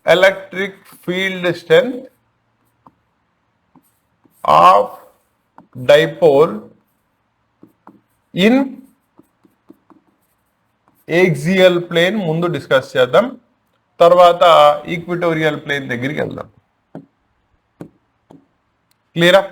electric field strength of dipole in axial plane ముందు discuss చేద్దాం, తర్వాత ఈక్విటోరియల్ ప్లేన్ దగ్గరికి వెళ్దాం. క్లియరా?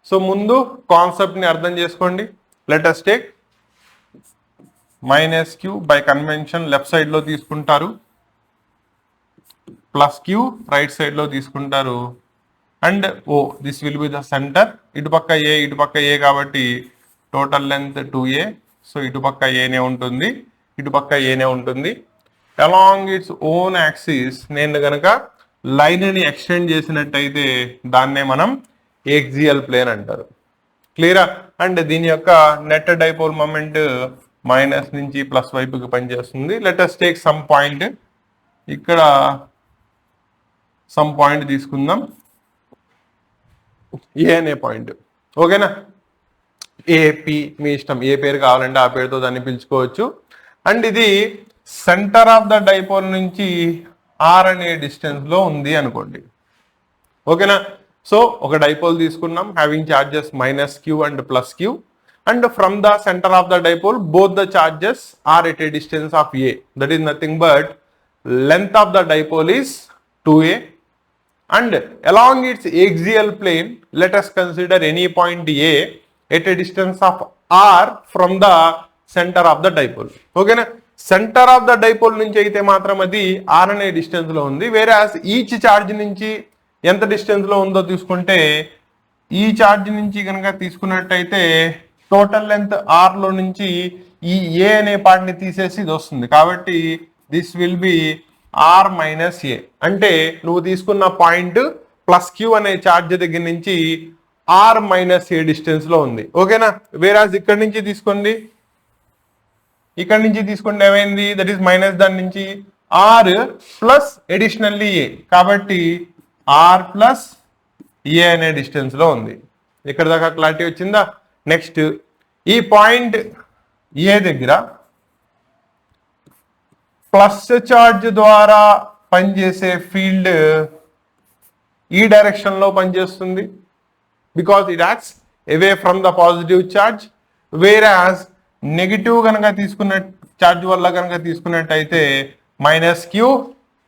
సో ముందు కాన్సెప్ట్ ని అర్థం చేసుకోండి. Let us take minus q by convention left side లో తీసుకుంటారు, ప్లస్ క్యూ రైట్ సైడ్ లో తీసుకుంటారు, and O this will be the centre. ఇటుపక్క ఏ కాబట్టి టోటల్ లెంత్ 2a. సో ఇటుపక్క ఏనే ఉంటుంది, ఇటుపక్క ఏనే ఉంటుంది. అలాంగ్ ఇట్స్ ఓన్ యాక్సిస్ నేను కనుక లైన్ ని ఎక్స్టెండ్ చేసినట్టయితే దాన్నే మనం ఏక్సియల్ ప్లేన్ అంటారు. క్లియరా? అండ్ దీని యొక్క నెట్ డైపోల్ మొమెంట్ మైనస్ నుంచి ప్లస్ వైపుకి పనిచేస్తుంది. Let us take some point. ఇక్కడ సమ్ పాయింట్ తీసుకుందాం, ఏ అనే పాయింట్. ఓకేనా? ఏపీ మీ ఇష్టం, ఏ పేరు కావాలంటే ఆ పేరుతో దాన్ని పిలుచుకోవచ్చు. అండ్ ఇది సెంటర్ ఆఫ్ ద డైపోల్ నుంచి ఆర్ అనే డిస్టెన్స్ లో ఉంది అనుకోండి. ఓకేనా? సో ఒక డైపోల్ తీసుకున్నాం having charges minus q and plus q, and from the centre of the dipole both the charges are at a distance of a, that is nothing but length of the dipole is 2a, and along its axial plane let us consider any point a at a distance of r from the center of the dipole. ఓకేనా? Centre of the dipole నుంచి అయితే మాత్రం అది r అనే distance లో ఉంది. వేరే each charge నుంచి ఎంత డిస్టెన్స్ లో ఉందో తీసుకుంటే, ఈ చార్జ్ నుంచి కనుక తీసుకున్నట్టయితే టోటల్ లెంత్ ఆర్ లో నుంచి ఈ ఏ అనే పార్ట్ ని తీసేసి ఇది వస్తుంది. కాబట్టి this will be R minus A. అంటే నువ్వు తీసుకున్న పాయింట్ ప్లస్ క్యూ అనే చార్జ్ దగ్గర నుంచి ఆర్ మైనస్ ఏ డిస్టెన్స్ లో ఉంది. ఓకేనా? వేరాజ్ ఇక్కడ నుంచి తీసుకోండి, ఇక్కడ నుంచి తీసుకుంటే ఏమైంది, దట్ ఈస్ మైనస్ దాని నుంచి ఆర్ ప్లస్ అడిషనల్లీ ఏ. కాబట్టి ఆర్ ప్లస్ ఏ అనే డిస్టెన్స్ లో ఉంది. ఇక్కడ దాకా క్లారిటీ వచ్చిందా? నెక్స్ట్ ఈ పాయింట్ ఏ దగ్గర ప్లస్ చార్జ్ ద్వారా పనిచేసే ఫీల్డ్ ఈ డైరెక్షన్ లో పనిచేస్తుంది, because it acts away from the positive charge. Whereas negative కనుక తీసుకున్న చార్జ్ వల్ల కనుక తీసుకున్నట్టయితే మైనస్ క్యూ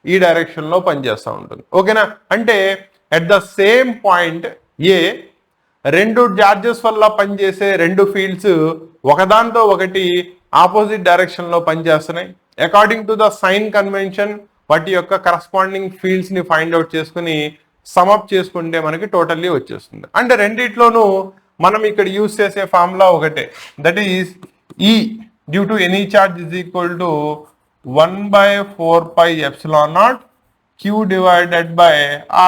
ఈ డైరెక్షన్ లో పనిచేస్తూ ఉంటుంది. ఓకేనా? అంటే అట్ ద సేమ్ పాయింట్ ఏ రెండు చార్జెస్ వల్ల పనిచేసే రెండు ఫీల్డ్స్ ఒకదాంతో ఒకటి ఆపోజిట్ డైరెక్షన్ లో పనిచేస్తున్నాయి. According to the sign convention వాటి యొక్క కరస్పాండింగ్ ఫీల్డ్స్ ని ఫైండ్ అవుట్ చేసుకుని సమప్ చేసుకుంటే మనకి టోటల్లీ వచ్చేస్తుంది. అంటే రెండిట్లోనూ మనం ఇక్కడ యూజ్ చేసే ఫార్ములా ఒకటే, that is E due to any charge is equal to 1/4πε0 q divided by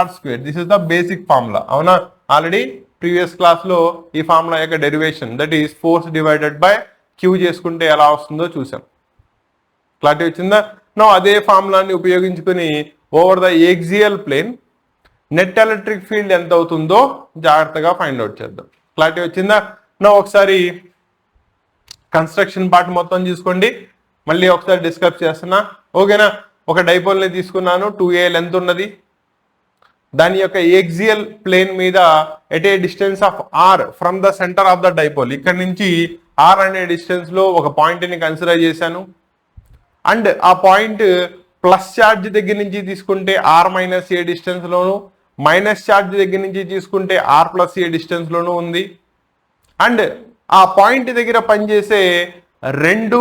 r square. This is the basic formula. అవునా? ఆల్రెడీ ప్రీవియస్ క్లాస్ లో ఈ ఫార్ములా యొక్క derivation that is force divided by Q చేసుకుంటే ఎలా వస్తుందో చూసాం. Clarity వచ్చిందా? No అదే ఫార్ములాని ఉపయోగించుకుని over the axial plane net electric field ఎంత అవుతుందో జాగ్రత్తగా ఫైండ్ అవుట్ చేద్దాం. క్లారిటీ వచ్చిందా? నో ఒకసారి కన్స్ట్రక్షన్ పార్ట్ మొత్తం చూసుకోండి, మళ్ళీ ఒకసారి డిస్కస్ చేస్తున్నా. ఓకేనా? ఒక డైపోల్ ని తీసుకున్నాను, 2a లెంత్ ఉన్నది, దాని యొక్క ఏక్సియల్ ప్లేన్ మీద at a distance of r from the centre of the dipole, ఇక్కడ నుంచి ఆర్ అనే డిస్టెన్స్ లో ఒక పాయింట్ ని కన్సిడర్ చేశాను. అండ్ ఆ పాయింట్ ప్లస్ ఛార్జ్ దగ్గర నుంచి తీసుకుంటే ఆర్ మైనస్ ఏ డిస్టెన్స్ లోను, మైనస్ ఛార్జ్ దగ్గర నుంచి తీసుకుంటే ఆర్ ప్లస్ ఏ డిస్టెన్స్ లోను ఉంది. అండ్ ఆ పాయింట్ దగ్గర పనిచేసే రెండు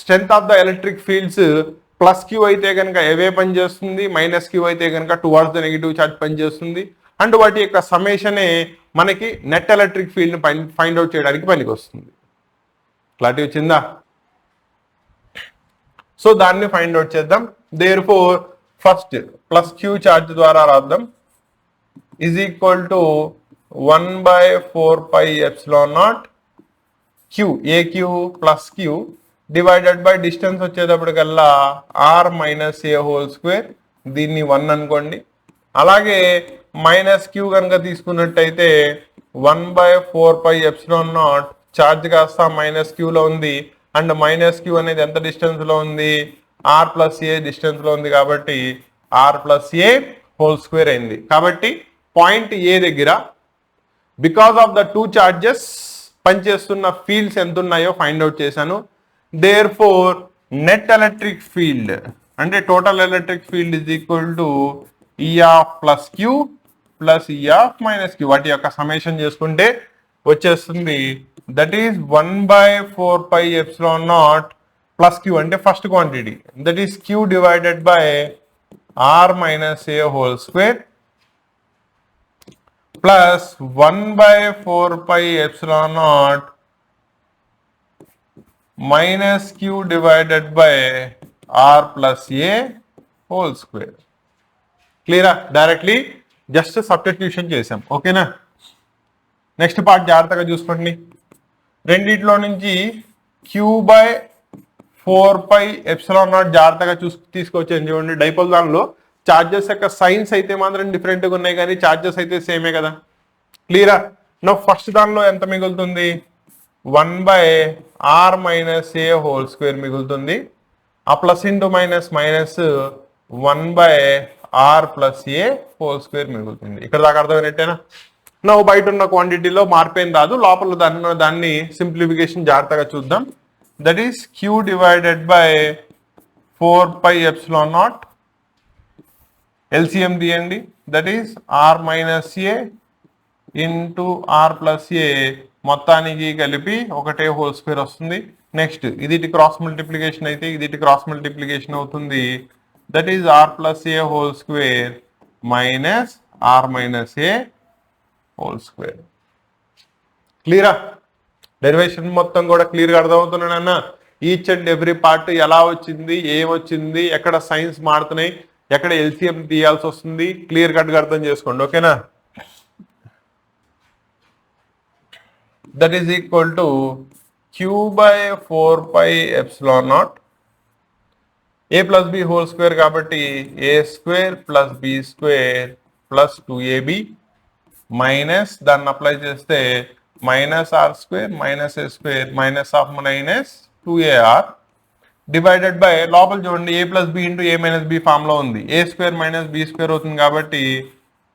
strength of the electric fields plus q అయితే కనుక అవే పనిచేస్తుంది, మైనస్ క్యూ అయితే కనుక టువర్డ్స్ ద నెగిటివ్ ఛార్జ్ పనిచేస్తుంది. అండ్ వాటి యొక్క సమ్మేషనే మనకి నెట్ ఎలక్ట్రిక్ ఫీల్డ్ ని ఫైండ్ అవుట్ చేయడానికి పనికి వస్తుంది. క్లారిటీ వచ్చిందా? సో దాన్ని ఫైండ్ అవుట్ చేద్దాం. Therefore first plus Q charge ద్వారా రాద్దాం, is equal to 1/4πε0 Q AQ plus Q divided by distance వచ్చేటప్పటికల్లా R minus A whole square, దీన్ని 1 అనుకోండి. అలాగే మైనస్ క్యూ కనుక తీసుకున్నట్టయితే 1/4πε0 ఛార్జ్ కాస్త మైనస్ క్యూలో ఉంది, అండ్ మైనస్ క్యూ అనేది ఎంత డిస్టెన్స్ లో ఉంది, ఆర్ ప్లస్ ఏ డిస్టెన్స్ లో ఉంది. కాబట్టి R plus A whole square అయింది. కాబట్టి పాయింట్ ఏ దగ్గర because of the two charges పనిచేస్తున్న ఫీల్డ్స్ ఎంత ఉన్నాయో ఫైండ్ అవుట్ చేశాను. Therefore net electric field అంటే total electric field is equal to E of plus Q plus E of minus Q. వాటి యొక్క సమేషన్ చేసుకుంటే వచ్చేస్తుంది. దట్ ఈస్ 1/4πε0 ప్లస్ క్యూ అంటే first quantity, that is Q divided by R minus A whole square plus 1/4πε0 minus Q divided by R plus A whole square. క్లియరా? Directly just substitution చేసాం. ఓకేనా? Next part జాగ్రత్తగా చూసుకోండి. రెండిట్లో నుంచి q/4πε0 జాగ్రత్తగా తీసుకొచ్చాను చూడండి. డైపోల్ దానిలో చార్జెస్ యొక్క సైన్స్ అయితే మాత్రం డిఫరెంట్గా ఉన్నాయి కానీ చార్జెస్ అయితే సేమే కదా. క్లియరా? నా ఫస్ట్ దానిలో ఎంత మిగులుతుంది? 1/r minus A whole square మిగులుతుంది. ఆ plus into minus minus 1/r plus A whole square మిగులుతుంది. ఇక్కడ దాకా అర్థమైనట్టేనా? నా బయట ఉన్న క్వాంటిటీలో మార్పేం రాదు, లోపల దాన్ని సింప్లిఫికేషన్ జాగ్రత్తగా చూద్దాం. That is Q divided by 4πε0 LCM తీయండి. That is R minus A into R plus A మొత్తానికి కలిపి ఒకటే హోల్ స్క్వేర్ వస్తుంది. నెక్స్ట్ ఇది క్రాస్ మల్టిప్లికేషన్ అయితే ఇది క్రాస్ మల్టిప్లికేషన్ అవుతుంది. That is R plus A whole square minus R minus A whole square. క్లియరా? డెరివేషన్ మొత్తం కూడా క్లియర్గా అర్థమవుతున్నానన్న. ఈచ్ అండ్ ఎవ్రీ పార్ట్ ఎలా వచ్చింది, ఏమొచ్చింది, ఎక్కడ సైన్స్ మారుతున్నాయి, ఎక్కడ ఎల్సిఎం తీయాల్సి వస్తుంది, క్లియర్ కట్గా అర్థం చేసుకోండి. ఓకేనా? That is equal to q/4πε0 A plus B whole square కాబట్టి A square plus B square plus 2ab minus దాన్ని అప్లై చేస్తే minus are square minus A square minus of minus 2ar divided by లోపల చూడండి A plus B into A minus B form లో ఉంది. A square minus B square అవుతుంది కాబట్టి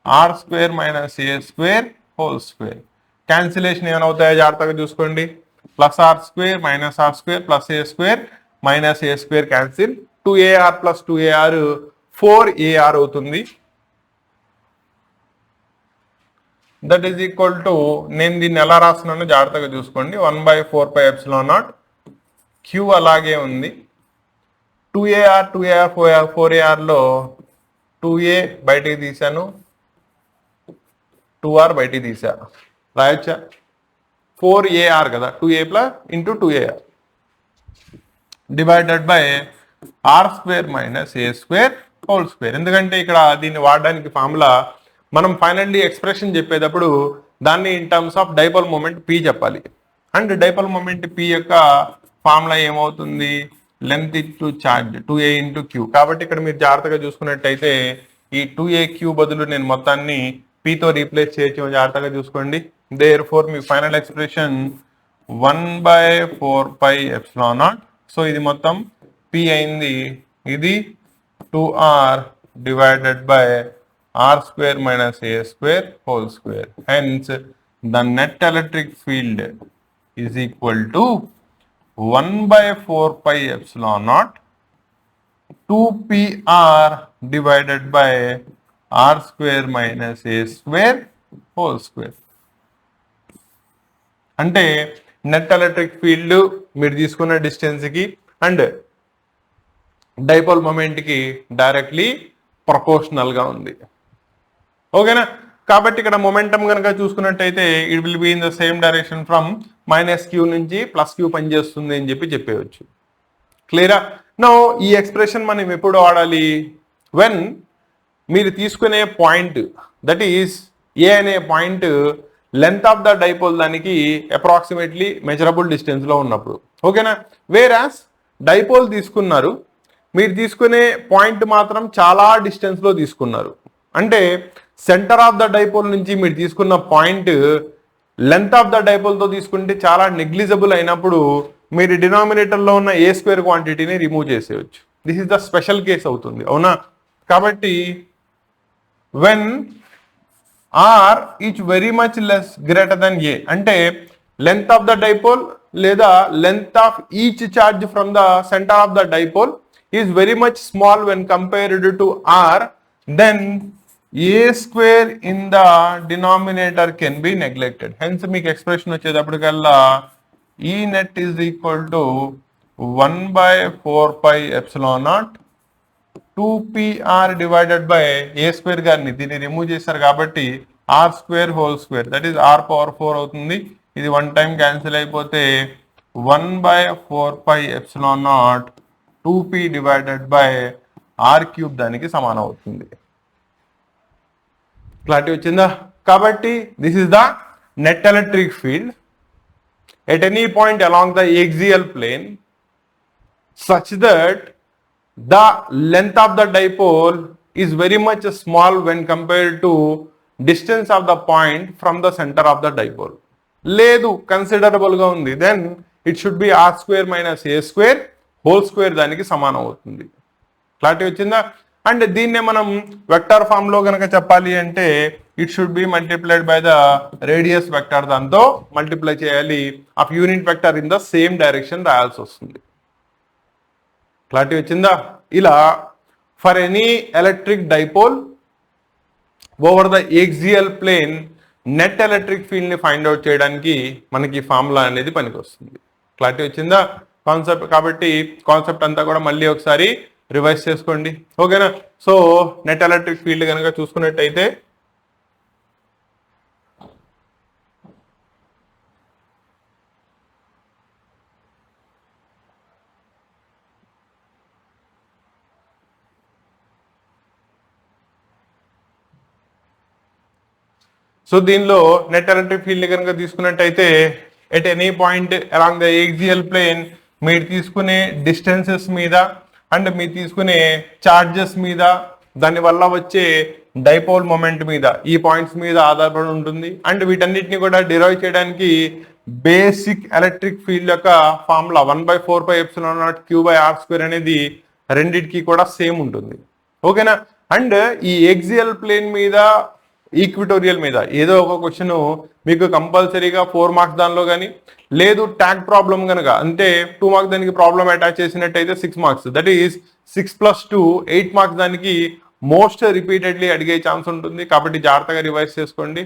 R square minus ఏ square whole square. Cancellation ఏమైనా అవుతాయో జాగ్రత్తగా చూసుకోండి. Plus are square minus are square plus a square minus A square cancel. 2ar plus 2ar 4ar అవుతుంది. That is equal to నేను దీన్ని ఎలా రాస్తున్నానో జాగ్రత్తగా చూసుకోండి. 1/4πε0 క్యూ అలాగే ఉంది. 2ar 4arలో 2a బయటికి తీసాను, 2r బయటికి తీసా. రాయొచ్చా? 4ar కదా, 2a plus into 2ar divided by r square minus A square whole square. ఎందుకంటే ఇక్కడ దీన్ని వాడడానికి ఫార్ములా మనం ఫైనల్లీ ఎక్స్ప్రెషన్ చెప్పేటప్పుడు దాన్ని in terms of dipole moment p చెప్పాలి. అండ్ డైపోల్ మూమెంట్ పి యొక్క ఫార్ములా ఏమవుతుంది? Length into charge 2a into q. కాబట్టి ఇక్కడ మీరు జాగ్రత్తగా చూసుకున్నట్టయితే ఈ 2aq బదులు నేను మొత్తాన్ని పితో రీప్లేస్ చేయొచ్చు. జాగ్రత్తగా చూసుకోండి. దేర్ ఫోర్ మీ ఫైనల్ ఎక్స్ప్రెషన్ 1/4πε0. సో ఇది మొత్తం పి అయింది. ఇది 2r డివైడెడ్ బై r square minus a square whole square. Hence, the net electric field is equal to 1/4πε0 2pr divided by r square minus a square whole square. అంటే net electric field మీరు తీసుకున్న డిస్టెన్స్కి అండ్ డైపోల్ మొమెంట్కి directly ప్రపోర్షనల్గా ఉంది. ఓకేనా? కాబట్టి ఇక్కడ మొమెంటం కనుక చూసుకున్నట్టయితే it will be in the same direction from minus q నుంచి ప్లస్ క్యూ పనిచేస్తుంది అని చెప్పేయచ్చు. క్లియరా? నో ఈ ఎక్స్ప్రెషన్ మనం ఎప్పుడు వాడాలి? వెన్ మీరు తీసుకునే పాయింట్ దట్ ఈస్ ఏ అనే point length of the dipole దానికి అప్రాక్సిమేట్లీ మెజరబుల్ డిస్టెన్స్లో ఉన్నప్పుడు. ఓకేనా? వేరాస్ డైపోల్ తీసుకున్నారు, మీరు తీసుకునే పాయింట్ మాత్రం చాలా డిస్టెన్స్లో తీసుకున్నారు. అంటే సెంటర్ ఆఫ్ ద డైపోల్ నుంచి మీరు తీసుకున్న పాయింట్ లెంత్ ఆఫ్ ద డైపోల్తో తీసుకుంటే చాలా నెగ్లిజిబుల్ అయినప్పుడు మీరు డినామినేటర్లో ఉన్న ఏ స్క్వేర్ క్వాంటిటీని రిమూవ్ చేసేయచ్చు. This is the special case అవుతుంది. అవునా? కాబట్టి when r is very much less greater than a అంటే length of the dipole లేదా length of each charge from the center of the dipole is very much small when compared to r, then a square in the denominator can be neglected. Hence మీకు expression వచ్చేటప్పటికల్లా E net is equal to 1 by 4 pi epsilon naught 2pr divided by a square గారిని దీన్ని remove చేశారు కాబట్టి r square whole square that is r power 4 అవుతుంది. ఇది one time cancel అయిపోతే 1 by 4 pi epsilon naught 2p divided by r cube దానికి సమానం అవుతుంది. క్లారిటీ వచ్చిందా? కాబట్టి this is the net electric field at any point along the axial plane such that the length of the dipole is very much small when compared to distance of the point from the center of the dipole. లేదు considerable గా ఉంది, then it should be r square minus a square whole square దానికి సమానం అవుతుంది. Clarity వచ్చిందా? And దీన్నే మనం vector form లో కనుక చెప్పాలి అంటే it should be multiplied by the radius vector, దాంతో మల్టిప్లై చేయాలి, of unit vector in the same direction రాయాల్సి వస్తుంది. క్లారిటీ వచ్చిందా? ఇలా for any electric dipole over the axial plane net electric field ని ఫైండ్ అవుట్ చేయడానికి మనకి ఫార్ములా అనేది పనికి వస్తుంది. క్లారిటీ వచ్చిందా? కాన్సెప్ట్ కాబట్టి కాన్సెప్ట్ అంతా కూడా మళ్ళీ ఒకసారి రివైజ్ చేసుకోండి, ఓకేనా? సో నెట్ ఎలక్ట్రిక్ ఫీల్డ్ కనుక చూసుకున్నట్టయితే దీనిలో నెట్ ఎలక్ట్రిక్ ఫీల్డ్ కనుక తీసుకున్నట్టయితే at any point along the axial plane మీరు తీసుకునే డిస్టెన్సెస్ మీద అండ్ మీరు తీసుకునే చార్జెస్ మీద దానివల్ల వచ్చే డైపోల్ మొమెంట్ మీద ఈ పాయింట్స్ మీద ఆధారపడి ఉంటుంది. అండ్ వీటన్నిటిని కూడా డిరైవ్ చేయడానికి బేసిక్ ఎలక్ట్రిక్ ఫీల్డ్ యొక్క formula 1/4 pi epsilon naught q by r square అనేది రెండిటికి కూడా సేమ్ ఉంటుంది, ఓకేనా? అండ్ ఈ ఏక్సియల్ ప్లేన్ మీద ఈక్విటోరియల్ మీద ఏదో ఒక క్వశ్చన్ మీకు కంపల్సరీగా 4 మార్క్స్ దానిలో కానీ లేదు ట్యాగ్ ప్రాబ్లం కనుక అంటే 2 మార్క్స్ దానికి ప్రాబ్లం అటాచ్ చేసినట్టయితే 6 మార్క్స్, దట్ ఈస్ 6 + 2 8 మార్క్స్ దానికి మోస్ట్ రిపీటెడ్లీ అడిగే ఛాన్స్ ఉంటుంది. కాబట్టి జాగ్రత్తగా రివైజ్ చేసుకోండి.